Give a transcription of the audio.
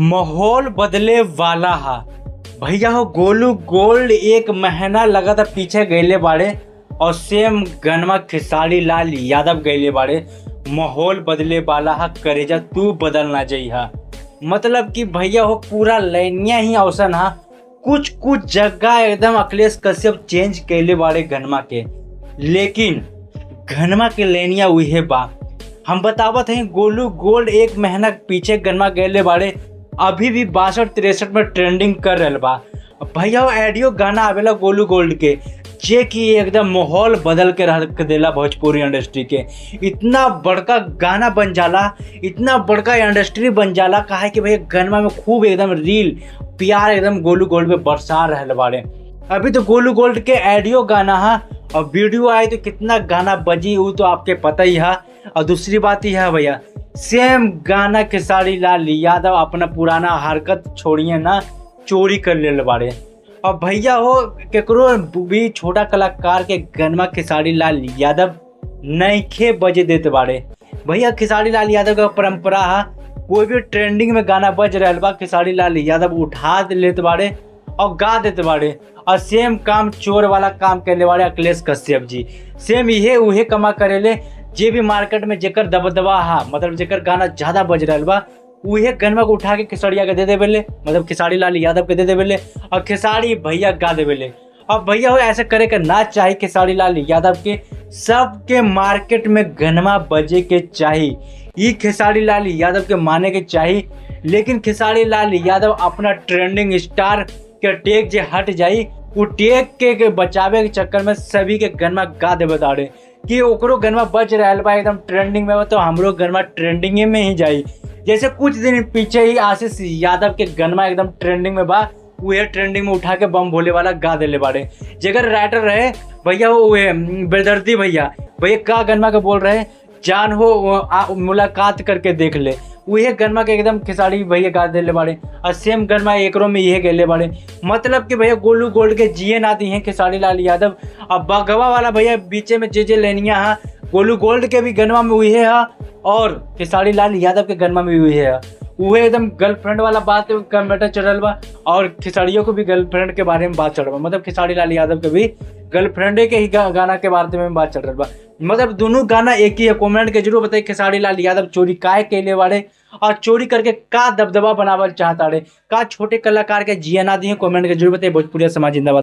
माहौल बदले वाला हा भैया हो। गोलू गोल्ड एक महीना लगा था पीछे गईले बाड़े और सेम गनमा खेसारी लाल यादव गईले बाड़े। माहौल बदले वाला हा, करेजा तू बदल ना जाई हा। मतलब कि भैया हो पूरा लाइनिया ही औसन हा। कुछ कुछ जगह एकदम अखिलेश कश्यप चेंज कैले बाड़े गनमा के, लेकिन गनमा के लाइनिया उहे बा। हम बतावत हैं गोलू गोल्ड एक महीना पीछे गनमा गए बाड़े, अभी भी 62-63 में ट्रेंडिंग कर रहा बा भैया। ऑडियो गाना आवेला गोलू गोल्ड के जे कि एकदम माहौल बदल के रख देला भोजपुरी इंडस्ट्री के। इतना बड़का गाना बन जाला, इतना बड़का इंडस्ट्री बन जाला, कहा है कि भैया गनमा में खूब एकदम रील प्यार एकदम गोलू गोल्ड पे बरसा रहे बाड़े। अभी तो गोलू गोल्ड के ऑडियो गाना है और वीडियो आए तो कितना गाना बजी वो तो आपके पता ही है। और दूसरी बात ही है भैया, सेम गाना खेसारी लाल यादव अपना पुराना हरकत छोड़िए ना, चोरी कर ले बाड़े। और भैया हो केकरो भी छोटा कलाकार के गनमा खेसारी लाल यादव नईखे बजे देते बाड़े। भैया खेसारी लाल यादव का परंपरा है, कोई भी ट्रेंडिंग में गाना बज रहा बा खेसारी लाल यादव उठा लेते बाड़े और गा देते बाड़े। और सेम काम चोर वाला काम करने वाले अखिलेश कश्यप जी सेम इहे उहे कमा करेले। जे भी मार्केट में जेकर दबदबा हा, मतलब जेकर गाना ज्यादा बज रहा बा उहे गनमा को उठा के खेसरिया के दे देवेले, मतलब खेसारी लाल यादव के दे देवेले और खेसारी भैया गा देवेले। अब भैया हो ऐसे करे के ना चाहिए खेसारी लाल यादव के, सबके मार्केट में गनमा बजे के चाहिए, ये खेसारी लाल यादव के माने के चाहिए। लेकिन खेसारी लाल यादव अपना ट्रेंडिंग स्टार के टेक जे हट जाई, वो टेक के बचावे के चक्कर में सभी के गनमा गा देवे दाड़े कि ओकरो गनमा बज रहा बा एकदम ट्रेंडिंग में, तो हमरो गनमा ट्रेंडिंग में ही जाई। जैसे कुछ दिन पीछे ही आशीष यादव के गनमा एकदम ट्रेंडिंग में बा, वह ट्रेंडिंग में उठा के बम भोले वाला गा देले बाड़े। जगह राइटर रहे भैया वो बेदर्दी भैया का गनमा के बोल रहे जान हो मुलाकात करके देख ले, वही गनमा के एकदम खेसारी भैया गा देले बाड़े। और सेम गनमा एकरो में यह गेले बाड़े। मतलब कि भैया गोलू गोल्ड के जिए ना दी हैं खेसारी लाल यादव। अब बगवा वाला भैया बीचे में जे लेनिया है, गोलू गोल्ड के भी गनमा में हुई है और खेसारी लाल यादव के गनमा में हुई है। वह एकदम गर्लफ्रेंड वाला बात का मैटर चल रहा बा और खेसारियों को भी गर्लफ्रेंड के बारे में बात चल रहा बा। मतलब खेसारी लाल यादव के भी गर्लफ्रेंड के ही गाना के बारे में बात चल रहा बा। मतलब दोनों गाना एक ही है। कमेंट के जरूर बताइए खेसारी लाल यादव चोरी काहे केले बाड़े और चोरी करके का दबदबा बनावल चाहता रे, का छोटे कलाकार के जिया ना दिए। कमेंट के जरूर बताइए। भोजपुरी समाज जिंदाबाद।